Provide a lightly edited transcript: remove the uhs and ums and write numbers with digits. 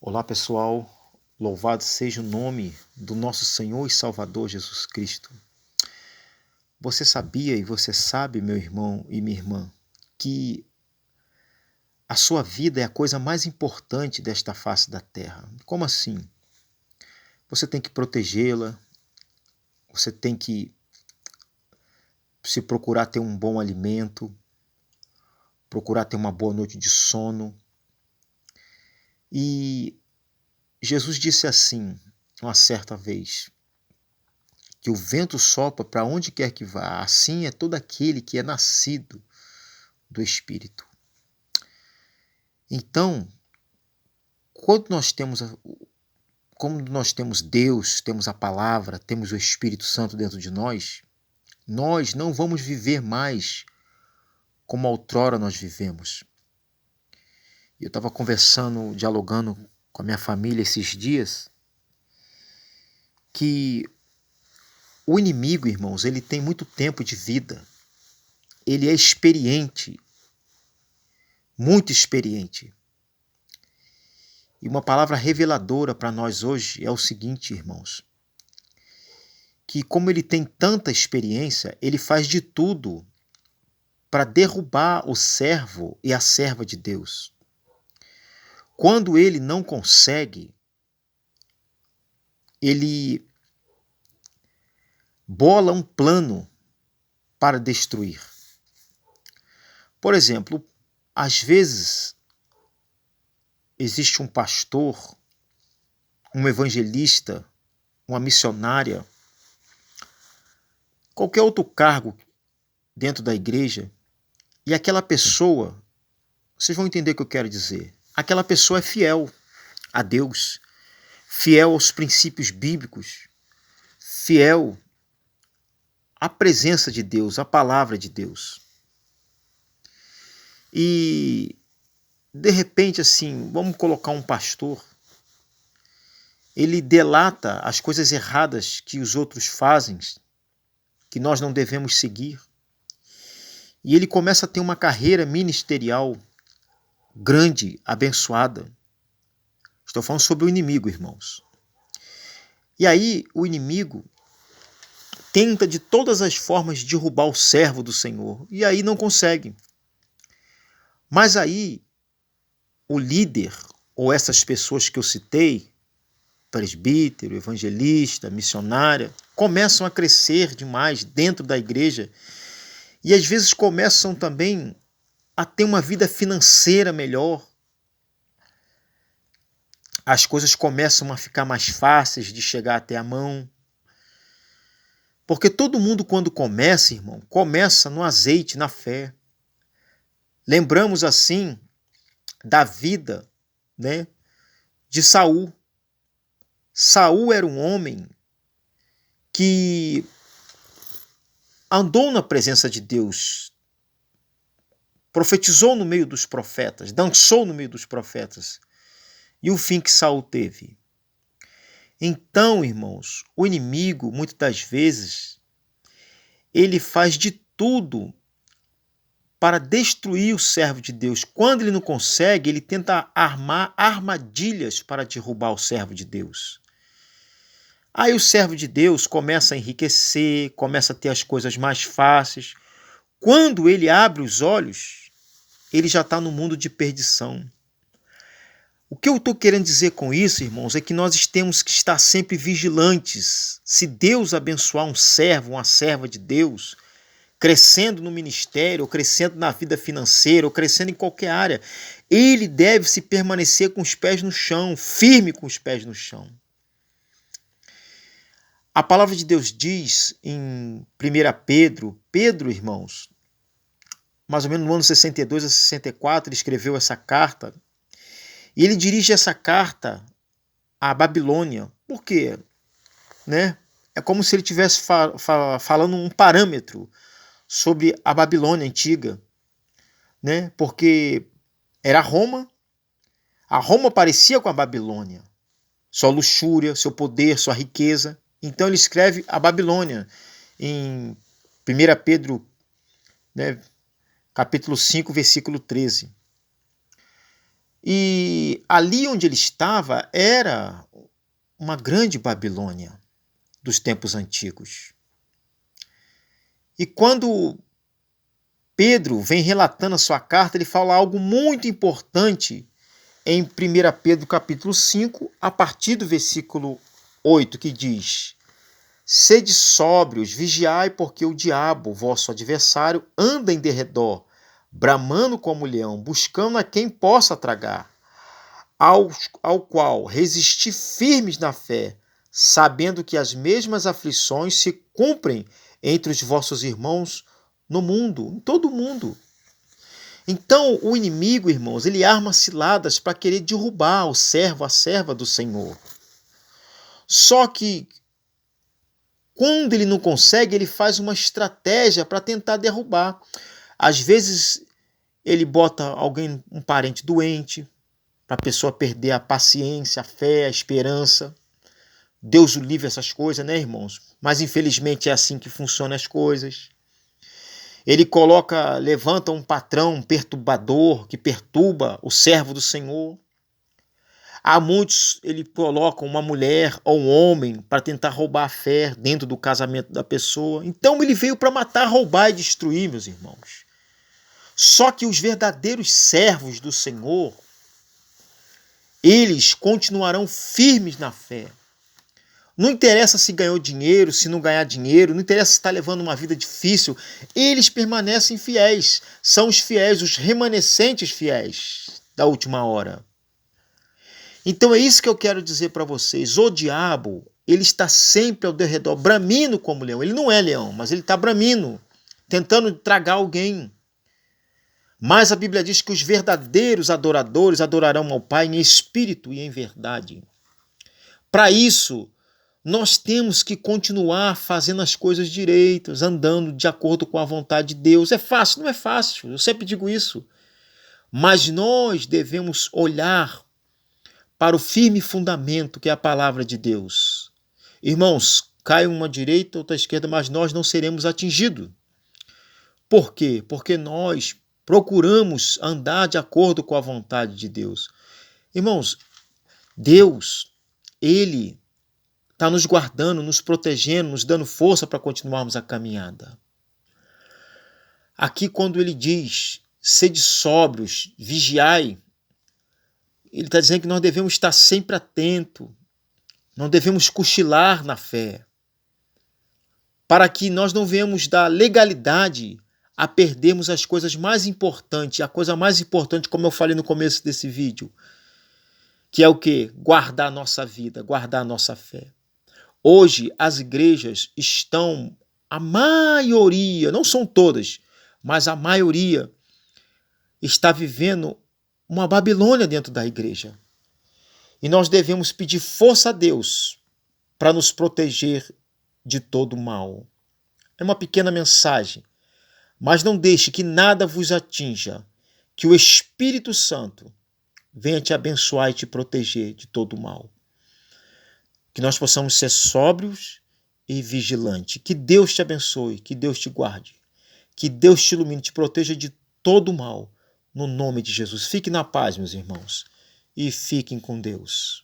Olá pessoal, louvado seja o nome do nosso Senhor e Salvador Jesus Cristo. Você sabia e você sabe, meu irmão e minha irmã, que a sua vida é a coisa mais importante desta face da terra? Como assim? Você tem que protegê-la, você tem que se procurar ter um bom alimento, procurar ter uma boa noite de sono. E Jesus disse assim, uma certa vez, que o vento sopra para onde quer que vá, assim é todo aquele que é nascido do Espírito. Então, quando como nós temos Deus, temos a palavra, temos o Espírito Santo dentro de nós não vamos viver mais como outrora nós vivemos. Eu estava conversando, dialogando com a minha família esses dias, que o inimigo, irmãos, ele tem muito tempo de vida. Ele é experiente, muito experiente. E uma palavra reveladora para nós hoje é o seguinte, irmãos, que como ele tem tanta experiência, ele faz de tudo para derrubar o servo e a serva de Deus. Quando ele não consegue, ele bola um plano para destruir. Por exemplo, às vezes existe um pastor, um evangelista, uma missionária, qualquer outro cargo dentro da igreja, e aquela pessoa, vocês vão entender o que eu quero dizer, aquela pessoa é fiel a Deus, fiel aos princípios bíblicos, fiel à presença de Deus, à palavra de Deus. E, de repente, assim, vamos colocar um pastor, ele delata as coisas erradas que os outros fazem, que nós não devemos seguir, e ele começa a ter uma carreira ministerial grande, abençoada. Estou falando sobre o inimigo, irmãos. E aí o inimigo tenta de todas as formas derrubar o servo do Senhor, e aí não consegue. Mas aí o líder, ou essas pessoas que eu citei, presbítero, evangelista, missionária, começam a crescer demais dentro da igreja e às vezes começam também a ter uma vida financeira melhor. As coisas começam a ficar mais fáceis de chegar até a mão. Porque todo mundo, quando começa, irmão, começa no azeite, na fé. Lembramos assim da vida, né, de Saul. Saul era um homem que andou na presença de Deus, profetizou no meio dos profetas, dançou no meio dos profetas. E o fim que Saul teve? Então, irmãos, o inimigo, muitas das vezes, ele faz de tudo para destruir o servo de Deus. Quando ele não consegue, ele tenta armar armadilhas para derrubar o servo de Deus. Aí o servo de Deus começa a enriquecer, começa a ter as coisas mais fáceis. Quando ele abre os olhos, ele já está no mundo de perdição. O que eu estou querendo dizer com isso, irmãos, é que nós temos que estar sempre vigilantes. Se Deus abençoar um servo, uma serva de Deus, crescendo no ministério, ou crescendo na vida financeira, ou crescendo em qualquer área, ele deve se permanecer com os pés no chão, firme com os pés no chão. A palavra de Deus diz em 1 Pedro, irmãos, mais ou menos no ano 62 a 64, ele escreveu essa carta, e ele dirige essa carta à Babilônia. Por quê? Né? É como se ele estivesse falando um parâmetro sobre a Babilônia antiga, né? Porque era Roma, a Roma parecia com a Babilônia, sua luxúria, seu poder, sua riqueza. Então ele escreve a Babilônia em 1 Pedro, né, capítulo 5, versículo 13. E ali onde ele estava era uma grande Babilônia dos tempos antigos. E quando Pedro vem relatando a sua carta, ele fala algo muito importante em 1 Pedro capítulo 5, a partir do versículo 8, que diz: Sede sóbrios, vigiai, porque o diabo, vosso adversário, anda em derredor, bramando como leão, buscando a quem possa tragar, ao qual resisti firmes na fé, sabendo que as mesmas aflições se cumprem entre os vossos irmãos no mundo, em todo o mundo. Então, o inimigo, irmãos, ele arma ciladas para querer derrubar o servo, a serva do Senhor. Só que, quando ele não consegue, ele faz uma estratégia para tentar derrubar. Às vezes, ele bota alguém, um parente doente, para a pessoa perder a paciência, a fé, a esperança. Deus o livre essas coisas, né, irmãos? Mas, infelizmente, é assim que funcionam as coisas. Ele levanta um patrão perturbador que perturba o servo do Senhor. Há muitos, ele coloca uma mulher ou um homem para tentar roubar a fé dentro do casamento da pessoa. Então ele veio para matar, roubar e destruir, meus irmãos. Só que os verdadeiros servos do Senhor, eles continuarão firmes na fé. Não interessa se ganhou dinheiro, se não ganhar dinheiro, não interessa se está levando uma vida difícil, eles permanecem fiéis. São os fiéis, os remanescentes fiéis da última hora. Então é isso que eu quero dizer para vocês. O diabo, ele está sempre ao derredor, bramindo como leão. Ele não é leão, mas ele está bramindo, tentando tragar alguém. Mas a Bíblia diz que os verdadeiros adoradores adorarão ao Pai em espírito e em verdade. Para isso, nós temos que continuar fazendo as coisas direitas, andando de acordo com a vontade de Deus. É fácil? Não é fácil, eu sempre digo isso. Mas nós devemos olhar para o firme fundamento que é a palavra de Deus. Irmãos, cai uma direita, outra esquerda, mas nós não seremos atingidos. Por quê? Porque nós procuramos andar de acordo com a vontade de Deus. Irmãos, Deus, Ele está nos guardando, nos protegendo, nos dando força para continuarmos a caminhada. Aqui quando ele diz, sede sóbrios, vigiai, ele está dizendo que nós devemos estar sempre atentos, não devemos cochilar na fé, para que nós não venhamos dar legalidade a perdermos as coisas mais importantes, a coisa mais importante, como eu falei no começo desse vídeo, que é o quê? Guardar a nossa vida, guardar a nossa fé. Hoje, as igrejas estão, a maioria, não são todas, mas a maioria está vivendo uma Babilônia dentro da igreja. E nós devemos pedir força a Deus para nos proteger de todo o mal. É uma pequena mensagem, mas não deixe que nada vos atinja, que o Espírito Santo venha te abençoar e te proteger de todo o mal. Que nós possamos ser sóbrios e vigilantes. Que Deus te abençoe, que Deus te guarde, que Deus te ilumine, te proteja de todo o mal, no nome de Jesus. Fique na paz, meus irmãos, e fiquem com Deus.